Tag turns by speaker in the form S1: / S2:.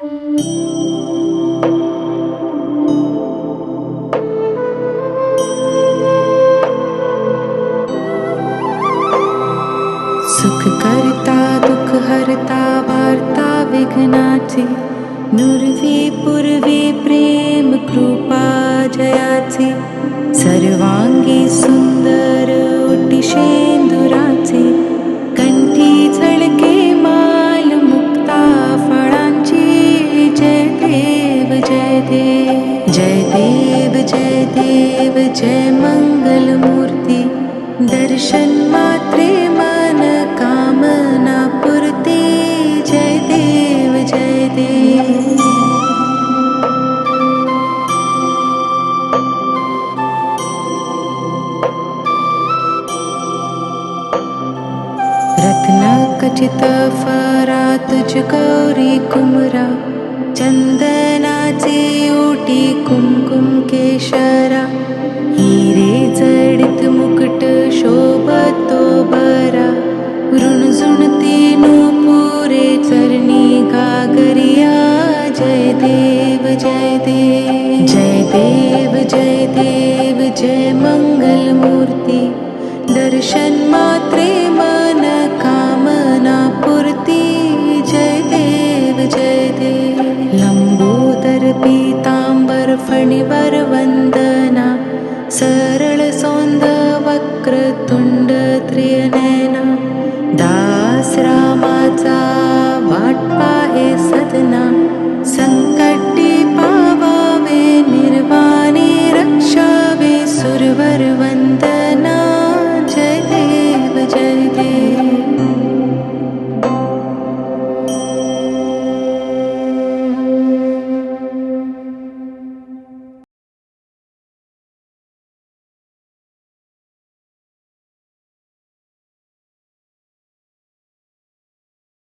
S1: सुख करता दुःख हरता वार्ता विघ्नाची, नुरवी पूर्वी प्रेम कृपा जयाची, सर्वांगी सुंदर ओटी शेंदुराची, कंठी झळके माल मुक्ता फळांची, जय देव जय देव जय देव जय देव जय मंगल मूर्ती, दर्शन मात्रे मन कामना पुरते, जय देव जय देव। रत्न खचित फरा तुझ गौरी कुमरा, चंदनाचे ओटी कुमकुम केशरा, हिरे जडित मुकुट शोभतो बरा, ऋणझुणती नूपुरे चरणी घागरिया, जय देव जय देव जय देव जय देव जय मंगल मूर्ती, दर्शन मात्रे मन कामना पुरती, जय देव जय देव। लंबोदर पीतांबर फणीवर वंदना, सरळ सौंद वक्रतुंड त्रिनयना, दास रामाचा वाट पाहे सदना,